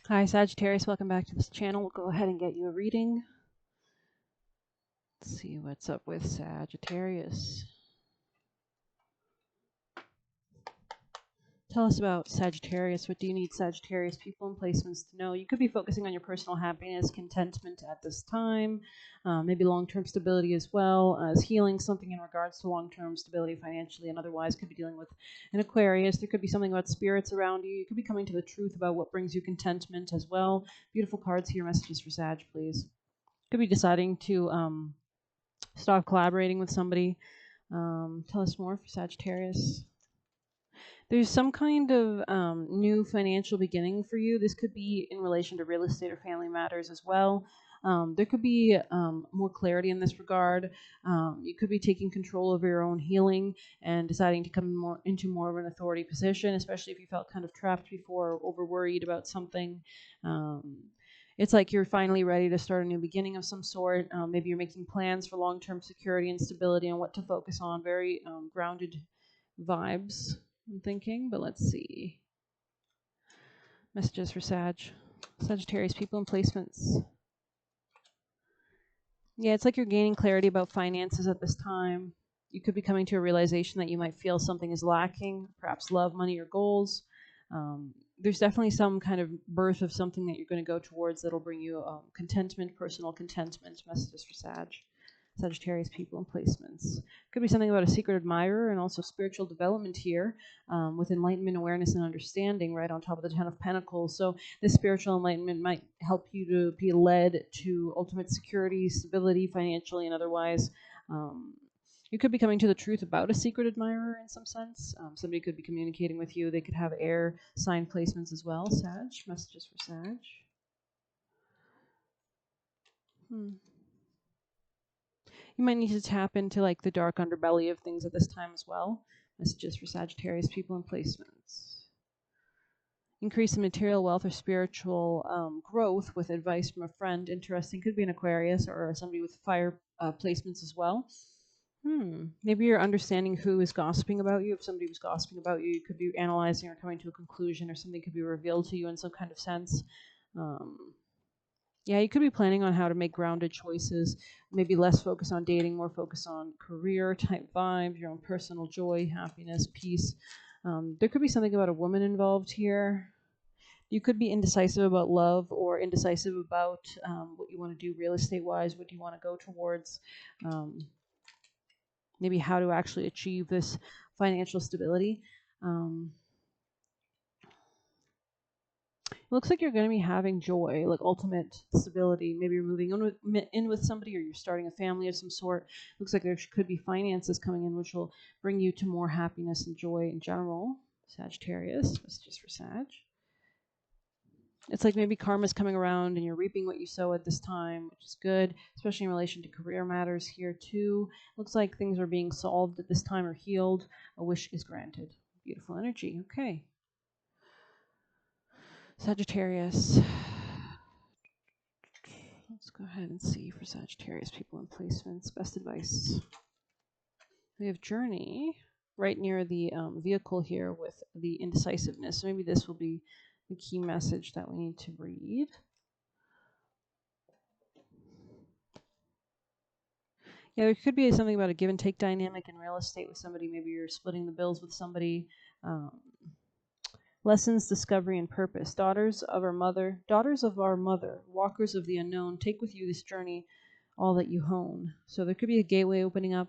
Hi Sagittarius, welcome back to this channel. We'll go ahead and get you a reading. Let's see what's up with Sagittarius. Tell us about Sagittarius. What do you need Sagittarius people and placements to know? You could be focusing on your personal happiness, contentment at this time, maybe long-term stability as well as healing something in regards to long-term stability financially and otherwise. Could be dealing with an Aquarius. There could be something about spirits around you. You could be coming to the truth about what brings you contentment as well. Beautiful cards here. Messages for Sag, please. Could be deciding to stop collaborating with somebody. Tell us more for Sagittarius. There's some kind of new financial beginning for you. This could be in relation to real estate or family matters as well. There could be more clarity in this regard. You could be taking control over your own healing and deciding to come into more of an authority position, especially if you felt kind of trapped before or over worried about something. It's like you're finally ready to start a new beginning of some sort. Maybe you're making plans for long-term security and stability and what to focus on. Very grounded vibes, I'm thinking, but let's see. Messages for Sagittarius people and placements. Yeah, it's like you're gaining clarity about finances at this time. You could be coming to a realization that you might feel something is lacking, perhaps love, money, or goals. There's definitely some kind of birth of something that you're going to go towards that'll bring you contentment, personal contentment. Messages for Sagittarius people and placements. Could be something about a secret admirer and also spiritual development here with enlightenment, awareness, and understanding right on top of the Ten of Pentacles. So this spiritual enlightenment might help you to be led to ultimate security, stability, financially and otherwise. You could be coming to the truth about a secret admirer in some sense. Somebody could be communicating with you. They could have air sign placements as well. Sag, messages for Sag. You might need to tap into like the dark underbelly of things at this time as well. Messages for Sagittarius people and placements. Increase in material wealth or spiritual growth with advice from a friend. Interesting. Could be an Aquarius or somebody with fire placements as well. Maybe you're understanding who is gossiping about you. If somebody was gossiping about you, you could be analyzing or coming to a conclusion, or something could be revealed to you in some kind of sense. Yeah, you could be planning on how to make grounded choices, maybe less focus on dating, more focus on career type vibes, your own personal joy, happiness, peace. There could be something about a woman involved here. You could be indecisive about love or indecisive about what you want to do real estate wise, what do you want to go towards, maybe how to actually achieve this financial stability. It looks like you're going to be having joy, like ultimate stability. Maybe you're moving in with somebody, or you're starting a family of some sort. Looks like there could be finances coming in, which will bring you to more happiness and joy in general. Sagittarius, that's just for Sag. It's like maybe karma's coming around and you're reaping what you sow at this time, which is good, especially in relation to career matters here too. Looks like things are being solved at this time or healed. A wish is granted. Beautiful energy. Okay. Sagittarius. Let's go ahead and see for Sagittarius people and placements. Best advice. We have Journey right near the vehicle here with the indecisiveness. So maybe this will be the key message that we need to read. Yeah, there could be something about a give and take dynamic in real estate with somebody. Maybe you're splitting the bills with somebody. Lessons, discovery, and purpose. Daughters of our mother, walkers of the unknown, take with you this journey, all that you hone. So there could be a gateway opening up.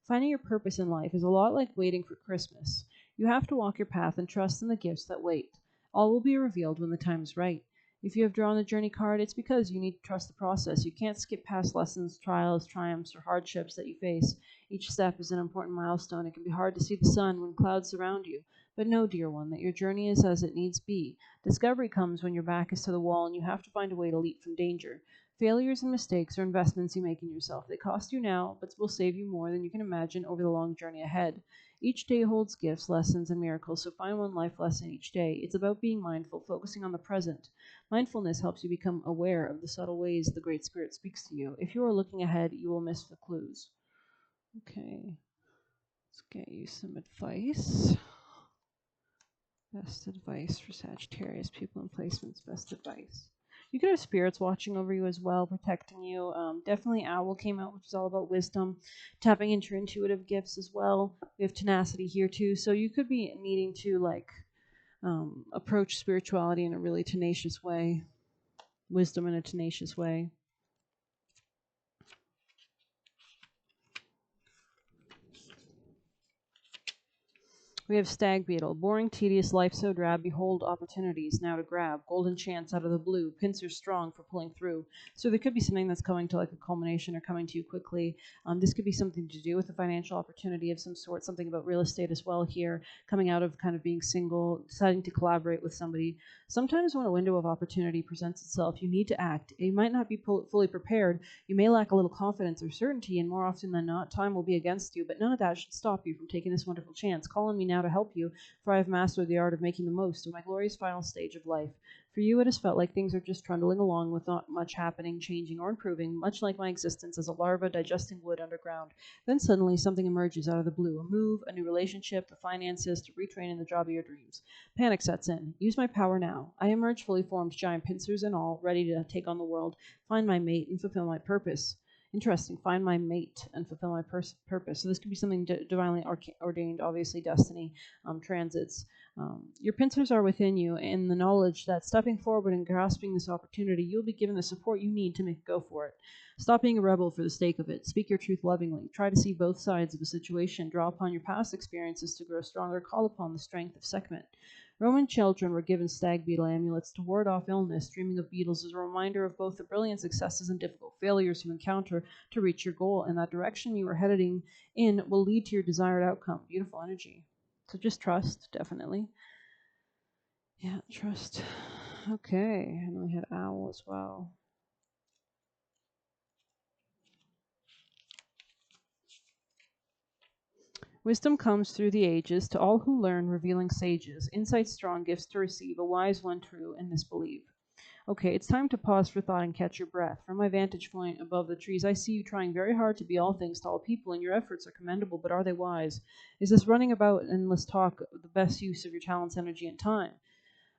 Finding your purpose in life is a lot like waiting for Christmas. You have to walk your path and trust in the gifts that wait. All will be revealed when the time is right. If you have drawn the journey card, it's because you need to trust the process. You can't skip past lessons, trials, triumphs, or hardships that you face. Each step is an important milestone. It can be hard to see the sun when clouds surround you. But know, dear one, that your journey is as it needs be. Discovery comes when your back is to the wall and you have to find a way to leap from danger. Failures and mistakes are investments you make in yourself. They cost you now, but will save you more than you can imagine over the long journey ahead. Each day holds gifts, lessons, and miracles, so find one life lesson each day. It's about being mindful, focusing on the present. Mindfulness helps you become aware of the subtle ways the Great Spirit speaks to you. If you are looking ahead, you will miss the clues. Okay, let's get you some advice. Best advice for Sagittarius people in placements. Best advice. You could have spirits watching over you as well, protecting you. Definitely Owl came out, which is all about wisdom, tapping into your intuitive gifts as well. We have tenacity here too. So you could be needing to approach spirituality in a really tenacious way, wisdom in a tenacious way. We have Stag Beetle. Boring, tedious life so drab. Behold opportunities now to grab. Golden chance out of the blue. Pincers strong for pulling through. So there could be something that's coming to like a culmination or coming to you quickly. This could be something to do with a financial opportunity of some sort. Something about real estate as well here. Coming out of kind of being single, deciding to collaborate with somebody. Sometimes when a window of opportunity presents itself, you need to act. You might not be fully prepared. You may lack a little confidence or certainty, and more often than not, time will be against you. But none of that should stop you from taking this wonderful chance. Call on me now to help you, for I have mastered the art of making the most of my glorious final stage of life. For you, it has felt like things are just trundling along with not much happening, changing, or improving, much like my existence as a larva digesting wood underground. Then suddenly something emerges out of the blue, a move, a new relationship, the finances to retrain in the job of your dreams. Panic sets in. Use my power now. I emerge fully formed, giant pincers and all, ready to take on the world, find my mate, and fulfill my purpose. Interesting. Find my mate and fulfill my purpose. So this could be something divinely ordained, obviously destiny, transits. Your pincers are within you, and the knowledge that stepping forward and grasping this opportunity, you'll be given the support you need to go for it. Stop being a rebel for the sake of it. Speak your truth lovingly. Try to see both sides of a situation. Draw upon your past experiences to grow stronger. Call upon the strength of Sekhmet. Roman children were given stag beetle amulets to ward off illness. Dreaming of beetles is a reminder of both the brilliant successes and difficult failures you encounter to reach your goal, and that direction you are heading in will lead to your desired outcome. Beautiful energy. So just trust, definitely. Yeah, trust. Okay, and we had Owl as well. Wisdom comes through the ages to all who learn, revealing sages. Insight strong, gifts to receive, a wise one true in this believe. Okay, it's time to pause for thought and catch your breath. From my vantage point above the trees, I see you trying very hard to be all things to all people, and your efforts are commendable, but are they wise? Is this running about endless talk the best use of your talents, energy, and time?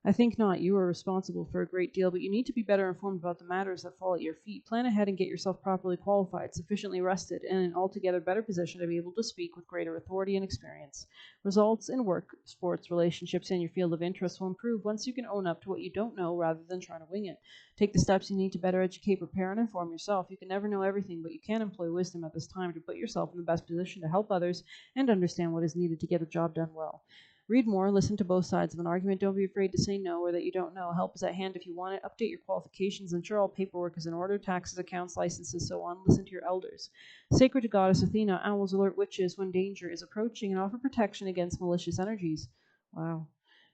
I think not. You are responsible for a great deal, but you need to be better informed about the matters that fall at your feet. Plan ahead and get yourself properly qualified, sufficiently rested, and in an altogether better position to be able to speak with greater authority and experience. Results in work, sports, relationships, and your field of interest will improve once you can own up to what you don't know rather than trying to wing it. Take the steps you need to better educate, prepare, and inform yourself. You can never know everything, but you can employ wisdom at this time to put yourself in the best position to help others and understand what is needed to get a job done well. Read more, listen to both sides of an argument. Don't be afraid to say no or that you don't know. Help is at hand if you want it. Update your qualifications. Ensure all paperwork is in order. Taxes, accounts, licenses, so on. Listen to your elders. Sacred to Goddess Athena, owls alert witches when danger is approaching and offer protection against malicious energies. Wow.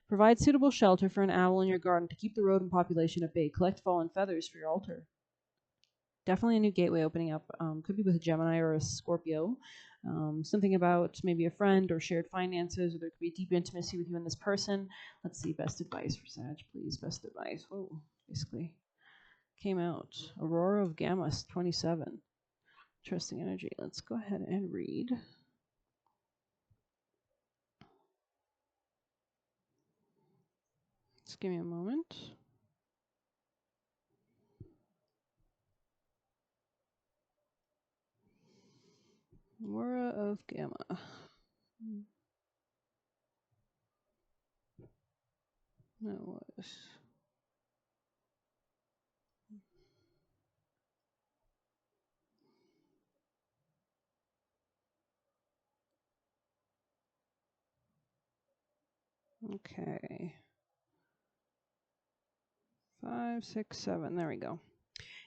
Provide suitable shelter for an owl in your garden to keep the rodent population at bay. Collect fallen feathers for your altar. Definitely a new gateway opening up. Could be with a Gemini or a Scorpio. Something about maybe a friend or shared finances, or there could be deep intimacy with you and this person. Let's see, best advice for Sag, please. Best advice. Whoa, basically came out. Aurora of Gammas, 27. Interesting energy. Let's go ahead and read. Just give me a moment. Aurora of Gamma. That was... Okay. 5, 6, 7. There we go.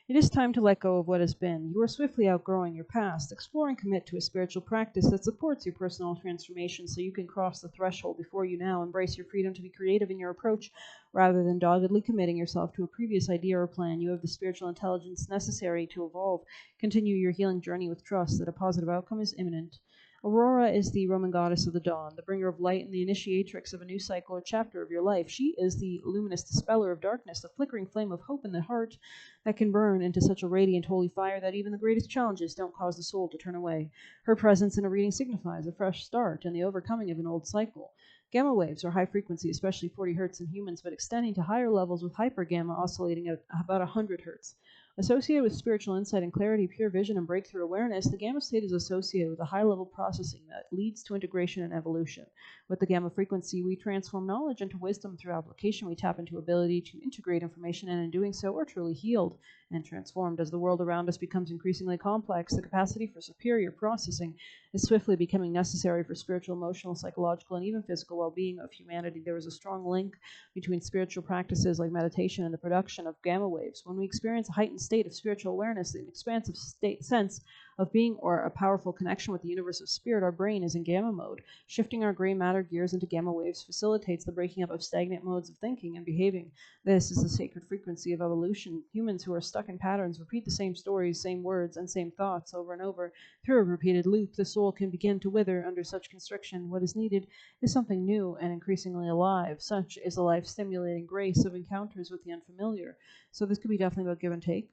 It is time to let go of what has been. You are swiftly outgrowing your past. Explore and commit to a spiritual practice that supports your personal transformation so you can cross the threshold before you now. Embrace your freedom to be creative in your approach rather than doggedly committing yourself to a previous idea or plan. You have the spiritual intelligence necessary to evolve. Continue your healing journey with trust that a positive outcome is imminent. Aurora is the Roman goddess of the dawn, the bringer of light and the initiatrix of a new cycle or chapter of your life. She is the luminous dispeller of darkness, the flickering flame of hope in the heart that can burn into such a radiant holy fire that even the greatest challenges don't cause the soul to turn away. Her presence in a reading signifies a fresh start and the overcoming of an old cycle. Gamma waves are high frequency, especially 40 hertz in humans, but extending to higher levels with hypergamma oscillating at about 100 hertz. Associated with spiritual insight and clarity, pure vision, and breakthrough awareness, the gamma state is associated with a high-level processing that leads to integration and evolution. With the gamma frequency, we transform knowledge into wisdom through application. We tap into ability to integrate information, and in doing so, we're truly healed and transformed. As the world around us becomes increasingly complex, the capacity for superior processing is swiftly becoming necessary for spiritual, emotional, psychological, and even physical well-being of humanity. There is a strong link between spiritual practices like meditation and the production of gamma waves. When we experience a heightened state of spiritual awareness, an expansive sense of being, or a powerful connection with the universe of spirit, our brain is in gamma mode. Shifting our gray matter gears into gamma waves facilitates the breaking up of stagnant modes of thinking and behaving. This is the sacred frequency of evolution. Humans who are stuck in patterns repeat the same stories, same words, and same thoughts over and over. Through a repeated loop, the soul can begin to wither under such constriction. What is needed is something new and increasingly alive. Such is the life-stimulating grace of encounters with the unfamiliar. So this could be definitely about give and take.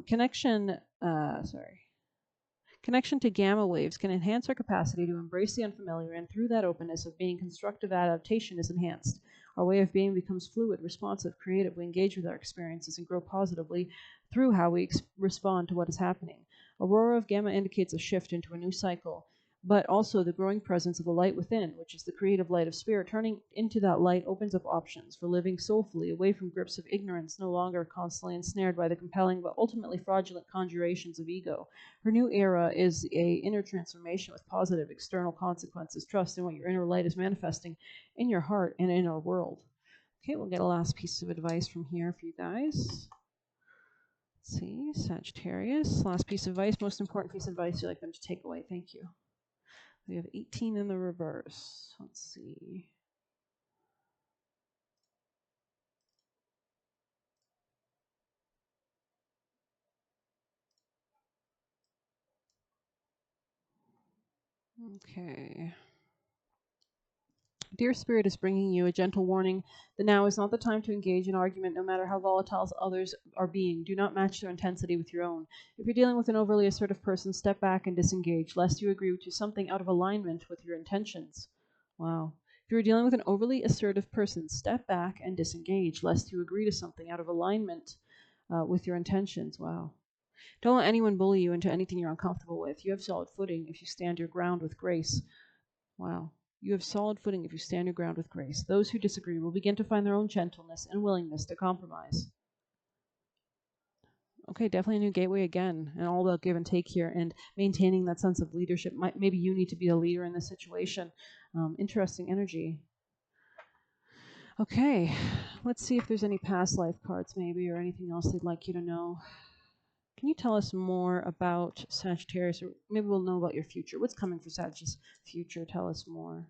Connection to gamma waves can enhance our capacity to embrace the unfamiliar, and through that openness of being, constructive adaptation is enhanced. Our way of being becomes fluid, responsive, creative. We engage with our experiences and grow positively through how we respond to what is happening. Aurora of gamma indicates a shift into a new cycle, but also the growing presence of the light within, which is the creative light of spirit. Turning into that light opens up options for living soulfully, away from grips of ignorance, no longer constantly ensnared by the compelling but ultimately fraudulent conjurations of ego. Her new era is a inner transformation with positive external consequences. Trust in what your inner light is manifesting in your heart and in our world. Okay, we'll get a last piece of advice from here for you guys. Let's see, Sagittarius, last piece of advice, most important piece of advice you'd like them to take away. Thank you. We have 18 in the reverse. Let's see. Okay. Dear Spirit is bringing you a gentle warning that now is not the time to engage in argument, no matter how volatile others are being. Do not match their intensity with your own. If you're dealing with an overly assertive person, step back and disengage, lest you agree to something out of alignment with your intentions. Wow. If you're dealing with an overly assertive person, step back and disengage, lest you agree to something out of alignment with your intentions. Wow. Don't let anyone bully you into anything you're uncomfortable with. You have solid footing if you stand your ground with grace. Wow. You have solid footing if you stand your ground with grace. Those who disagree will begin to find their own gentleness and willingness to compromise. Okay, definitely a new gateway again, and all about give and take here, and maintaining that sense of leadership. Maybe you need to be a leader in this situation. Interesting energy. Okay, let's see if there's any past life cards maybe, or anything else they'd like you to know. Can you tell us more about Sagittarius, or maybe we'll know about your future? What's coming for Sagittarius' future? Tell us more.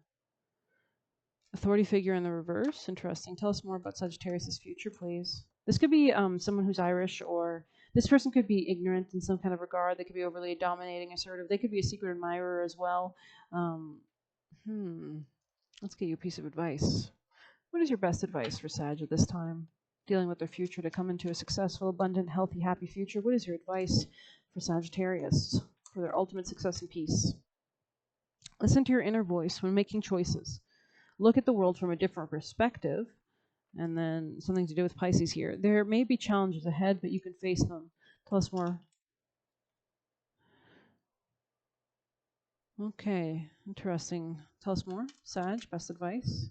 Authority figure in the reverse. Interesting. Tell us more about Sagittarius' future, please. This could be someone who's Irish, or this person could be ignorant in some kind of regard. They could be overly dominating, assertive. They could be a secret admirer as well. Let's get you a piece of advice. What is your best advice for Sag at this time? Dealing with their future to come into a successful, abundant, healthy, happy future. What is your advice for Sagittarius for their ultimate success and peace? Listen to your inner voice when making choices. Look at the world from a different perspective. And then something to do with Pisces here. There may be challenges ahead, but you can face them. Tell us more. Okay, interesting. Tell us more. Sag, best advice.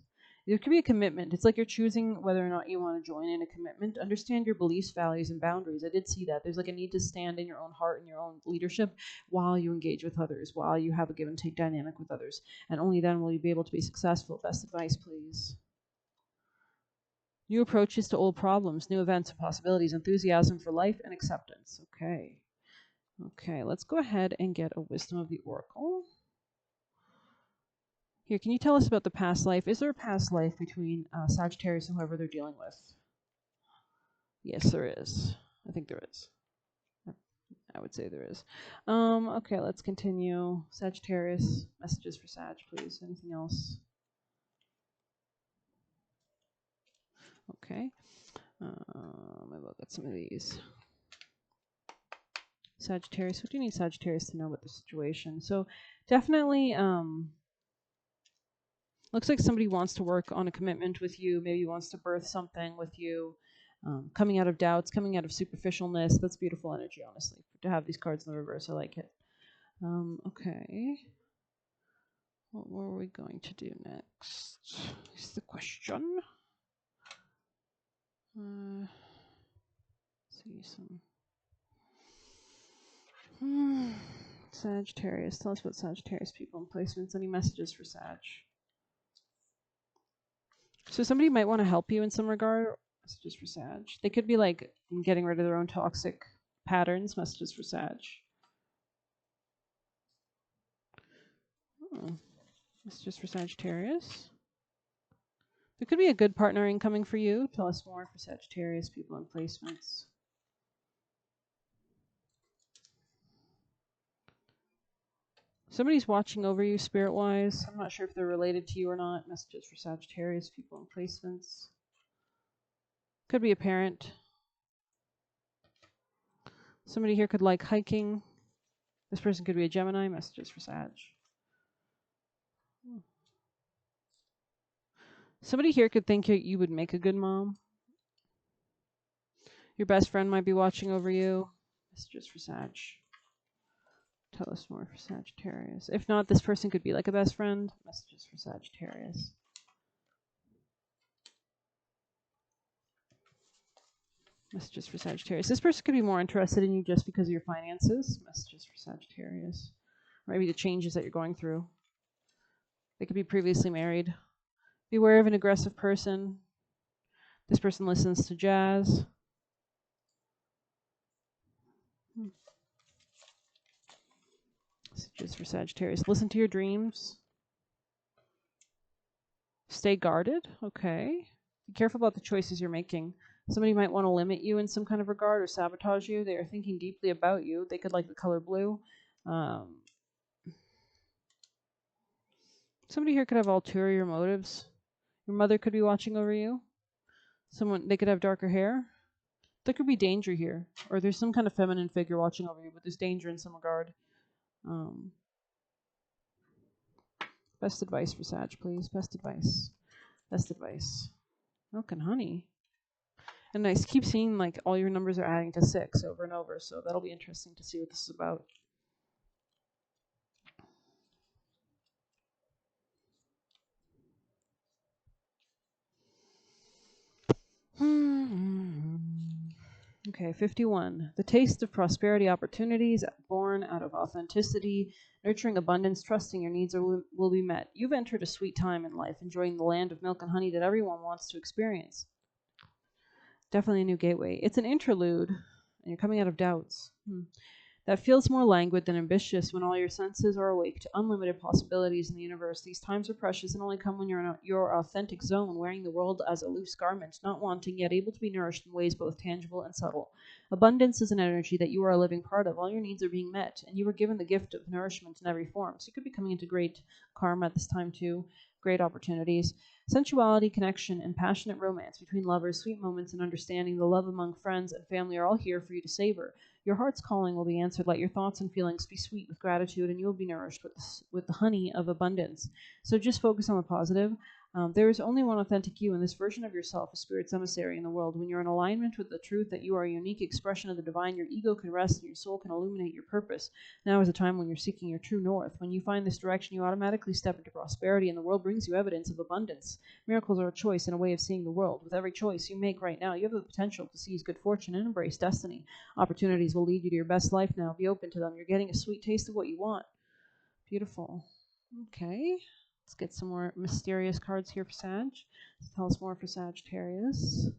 There could be a commitment. It's like you're choosing whether or not you want to join in a commitment. Understand your beliefs, values, and boundaries. I did see that. There's like a need to stand in your own heart and your own leadership while you engage with others, while you have a give and take dynamic with others. And only then will you be able to be successful. Best advice, please. New approaches to old problems, new events and possibilities, enthusiasm for life, and acceptance. Okay. Okay, let's go ahead and get a Wisdom of the Oracle. Here, can you tell us about the past life? Is there a past life between Sagittarius and whoever they're dealing with? Yes, there is. I think there is. I would say there is. Okay, let's continue. Sagittarius, messages for Sag, please. Anything else? Okay. Maybe I'll get some of these. Sagittarius, what do you need Sagittarius to know about the situation? So definitely, Looks like somebody wants to work on a commitment with you, maybe wants to birth something with you, coming out of doubts, coming out of superficialness. That's beautiful energy, honestly. To have these cards in the reverse, I like it. Okay. What were we going to do next? Is the question. See some. Sagittarius. Tell us about Sagittarius people and placements. Any messages for Sag? So somebody might want to help you in some regard. Messages for Sag. They could be like getting rid of their own toxic patterns. Messages for Sag. Messages for Sagittarius. There could be a good partnering coming for you. Tell us more for Sagittarius people and placements. Somebody's watching over you spirit-wise. I'm not sure if they're related to you or not. Messages for Sagittarius people and placements. Could be a parent. Somebody here could like hiking. This person could be a Gemini. Messages for Sag. Somebody here could think you would make a good mom. Your best friend might be watching over you. Messages for Sag. Tell us more for Sagittarius. If not, this person could be like a best friend. Messages for Sagittarius. Messages for Sagittarius. This person could be more interested in you just because of your finances. Messages for Sagittarius. Or maybe the changes that you're going through. They could be previously married. Beware of an aggressive person. This person listens to jazz. Messages for Sagittarius. Listen to your dreams. Stay guarded. Okay. Be careful about the choices you're making. Somebody might want to limit you in some kind of regard or sabotage you. They are thinking deeply about you. They could like the color blue. Somebody here could have ulterior motives. Your mother could be watching over you. They could have darker hair. There could be danger here. Or there's some kind of feminine figure watching over you, but there's danger in some regard. Best advice for Sag, please. Best advice. Best advice. Milk and honey. And I keep seeing like all your numbers are adding to 6 over and over, so that'll be interesting to see what this is about. Okay, 51. The taste of prosperity opportunities born out of authenticity, nurturing abundance, trusting your needs will be met. You've entered a sweet time in life, enjoying the land of milk and honey that everyone wants to experience. Definitely a new gateway. It's an interlude, and you're coming out of doubts. That feels more languid than ambitious when all your senses are awake to unlimited possibilities in the universe. These times are precious and only come when you're in your authentic zone, wearing the world as a loose garment, not wanting yet able to be nourished in ways both tangible and subtle. Abundance is an energy that you are a living part of. All your needs are being met, and you are given the gift of nourishment in every form. So you could be coming into great karma at this time too, great opportunities. Sensuality, connection, and passionate romance between lovers, sweet moments and understanding, the love among friends and family are all here for you to savor. Your heart's calling will be answered. Let your thoughts and feelings be sweet with gratitude, and you will be nourished with the honey of abundance. So just focus on the positive. There is only one authentic you, and this version of yourself is Spirit's emissary in the world. When you're in alignment with the truth that you are a unique expression of the divine, your ego can rest and your soul can illuminate your purpose. Now is the time when you're seeking your true north. When you find this direction, you automatically step into prosperity, and the world brings you evidence of abundance. Miracles are a choice and a way of seeing the world. With every choice you make right now, you have the potential to seize good fortune and embrace destiny. Opportunities will lead you to your best life now. Be open to them. You're getting a sweet taste of what you want. Beautiful. Okay. Let's get some more mysterious cards here for Sag. Tell us more for Sagittarius.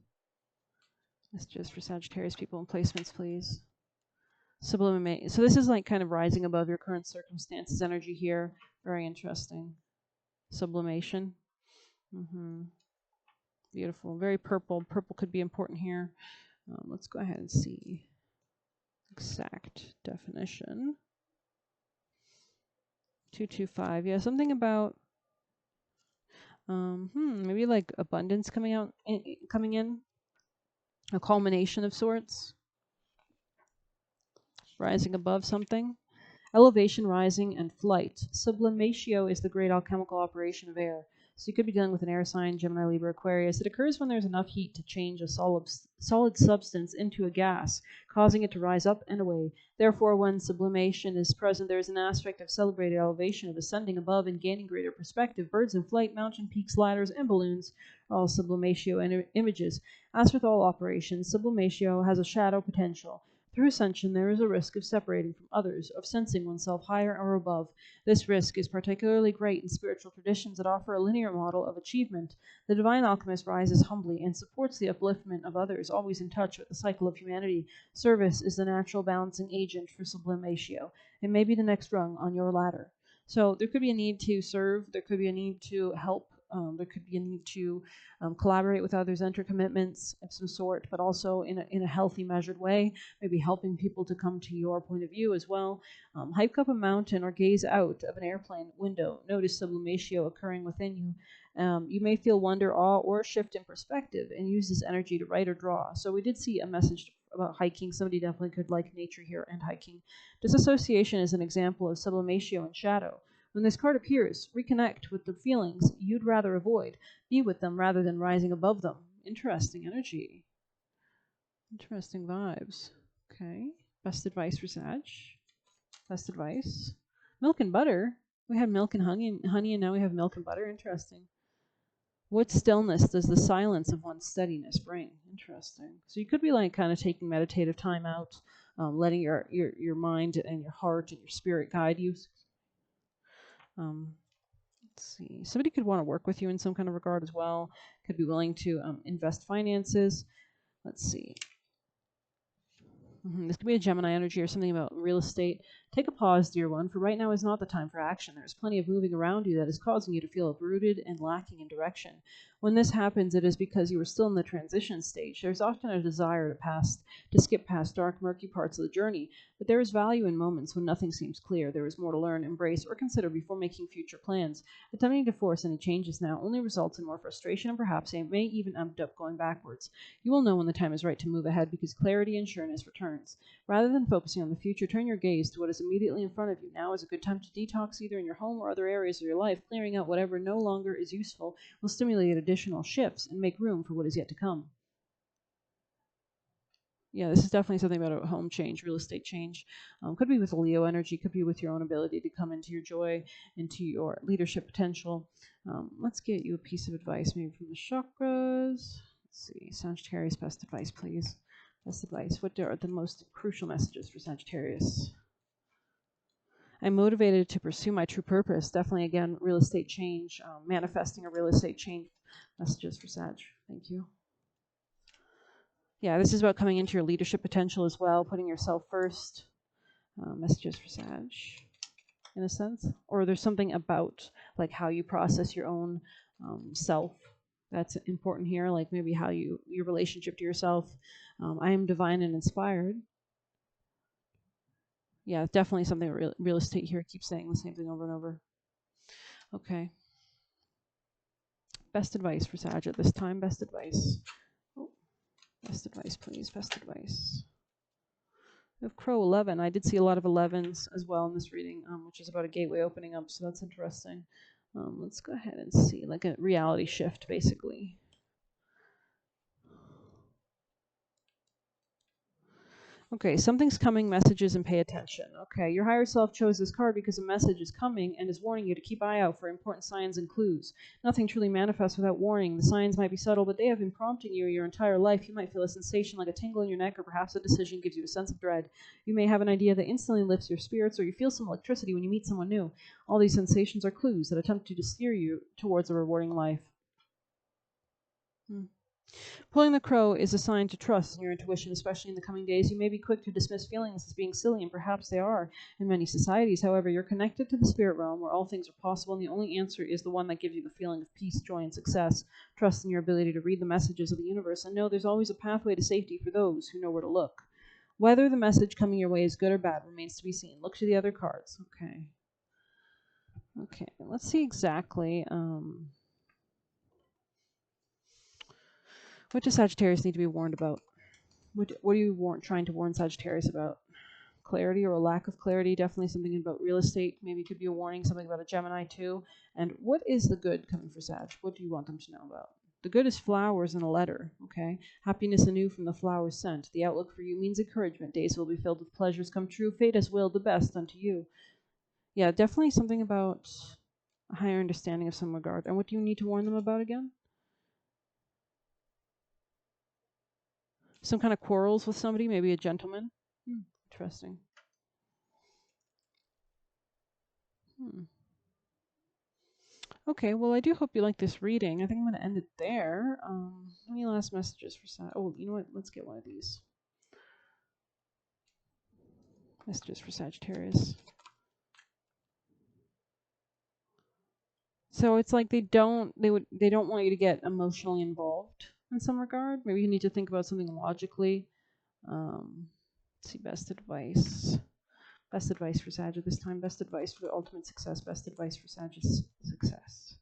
Messages for Sagittarius people and placements, please. Sublimate. So this is like kind of rising above your current circumstances energy here. Very interesting. Sublimation. Beautiful. Very purple. Purple could be important here. Let's go ahead and see exact definition. 225. Yeah, something about maybe like abundance coming in, a culmination of sorts, rising above something, elevation, rising, and flight. Sublimatio is the great alchemical operation of air. So you could be dealing with an air sign, Gemini, Libra, Aquarius. It occurs when there's enough heat to change a solid substance into a gas, causing it to rise up and away. Therefore, when sublimation is present, there is an aspect of celebrated elevation, of ascending above and gaining greater perspective. Birds in flight, mountain peaks, ladders, and balloons are all sublimatio images. As with all operations, sublimatio has a shadow potential. Through ascension, there is a risk of separating from others, of sensing oneself higher or above. This risk is particularly great in spiritual traditions that offer a linear model of achievement. The divine alchemist rises humbly and supports the upliftment of others, always in touch with the cycle of humanity. Service is the natural balancing agent for sublimatio. It may be the next rung on your ladder. So there could be a need to serve, there could be a need to help, there could be a need to collaborate with others, enter commitments of some sort, but also in a healthy, measured way, maybe helping people to come to your point of view as well. Hike up a mountain or gaze out of an airplane window. Notice sublimatio occurring within you. You may feel wonder, awe, or a shift in perspective and use this energy to write or draw. So we did see a message about hiking. Somebody definitely could like nature here and hiking. Disassociation is an example of sublimatio and shadow. When this card appears, reconnect with the feelings you'd rather avoid. Be with them rather than rising above them. Interesting energy. Interesting vibes. Okay. Best advice for Sag. Best advice. Milk and butter. We had milk and honey, and now we have milk and butter. Interesting. What stillness does the silence of one's steadiness bring? Interesting. So you could be like kind of taking meditative time out, letting your mind and your heart and your spirit guide you. Let's see. Somebody could want to work with you in some kind of regard as well. Could be willing to invest finances. Let's see. This could be a Gemini energy or something about real estate. Take a pause, dear one, for right now is not the time for action. There's plenty of moving around you that is causing you to feel uprooted and lacking in direction. When this happens, it is because you are still in the transition stage. There's often a desire to skip past dark, murky parts of the journey, but there is value in moments when nothing seems clear. There is more to learn, embrace, or consider before making future plans. Attempting to force any changes now only results in more frustration and perhaps it may even end up going backwards. You will know when the time is right to move ahead because clarity and sureness returns. Rather than focusing on the future, turn your gaze to what is immediately in front of you. Now is a good time to detox either in your home or other areas of your life. Clearing out whatever no longer is useful will stimulate additional shifts and make room for what is yet to come. Yeah, this is definitely something about a home change, real estate change. Could be with a Leo energy, could be with your own ability to come into your joy, into your leadership potential. Let's get you a piece of advice maybe from the chakras. Let's see, Sagittarius, best advice, please. Best advice. What are the most crucial messages for Sagittarius? I'm motivated to pursue my true purpose. Definitely, again, real estate change, manifesting a real estate change. Messages for Sag. Thank you. Yeah, this is about coming into your leadership potential as well, putting yourself first. Messages for Sag, in a sense. Or there's something about like how you process your own self that's important here, like maybe how your relationship to yourself. I am divine and inspired. Yeah, definitely something real estate here. Keep saying the same thing over and over. Okay. Best advice for Sag at this time. Best advice. Oh, best advice, please. Best advice. We have Crow 11. I did see a lot of 11s as well in this reading, which is about a gateway opening up, so that's interesting. Let's go ahead and see, like a reality shift, basically. Okay, something's coming, messages, and pay attention. Okay, your higher self chose this card because a message is coming and is warning you to keep eye out for important signs and clues. Nothing truly manifests without warning. The signs might be subtle, but they have been prompting you your entire life. You might feel a sensation like a tingle in your neck, or perhaps a decision gives you a sense of dread. You may have an idea that instantly lifts your spirits, or you feel some electricity when you meet someone new. All these sensations are clues that attempt to steer you towards a rewarding life. Pulling the crow is a sign to trust in your intuition, especially in the coming days. You may be quick to dismiss feelings as being silly, and perhaps they are in many societies. However, you're connected to the spirit realm where all things are possible, and the only answer is the one that gives you the feeling of peace, joy, and success. Trust in your ability to read the messages of the universe, and know there's always a pathway to safety for those who know where to look. Whether the message coming your way is good or bad remains to be seen. Look to the other cards. Okay, let's see exactly... what does Sagittarius need to be warned about? What are you trying to warn Sagittarius about? clarity or a lack of clarity. Definitely something about real estate. Maybe it could be a warning, something about a Gemini too. And what is the good coming for Sag? What do you want them to know about? The good is flowers and a letter, okay? Happiness anew from the flowers sent. The outlook for you means encouragement. Days will be filled with pleasures come true. Fate has willed the best unto you. Yeah, definitely something about a higher understanding of some regard. And what do you need to warn them about again? Some kind of quarrels with somebody, maybe a gentleman. Interesting. Okay, well, I do hope you like this reading. I think I'm going to end it there. Any last messages for Sag? Oh, you know what? Let's get one of these. Messages for Sagittarius. So it's like they don't want you to get emotionally involved in some regard. Maybe you need to think about something logically. Let's see, best advice. Best advice for Sag at this time. Best advice for the ultimate success. Best advice for Sag's success.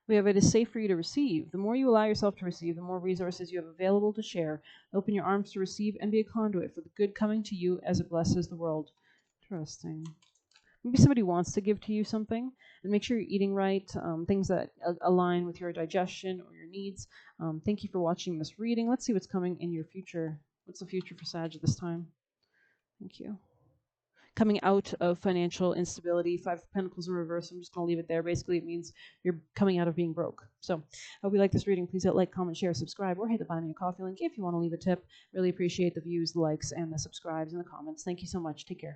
We have it is safe for you to receive. The more you allow yourself to receive, the more resources you have available to share. Open your arms to receive and be a conduit for the good coming to you as it blesses the world. Interesting. Maybe somebody wants to give to you something, and make sure you're eating right, things that align with your digestion or your needs. Thank you for watching this reading. Let's see what's coming in your future. What's the future for Sag at this time? Thank you. Coming out of financial instability, 5 of Pentacles in reverse. I'm just going to leave it there. Basically, it means you're coming out of being broke. So, I hope you like this reading. Please hit like, comment, share, subscribe, or hit the Buy Me a Coffee link if you want to leave a tip. Really appreciate the views, the likes, and the subscribes and the comments. Thank you so much. Take care.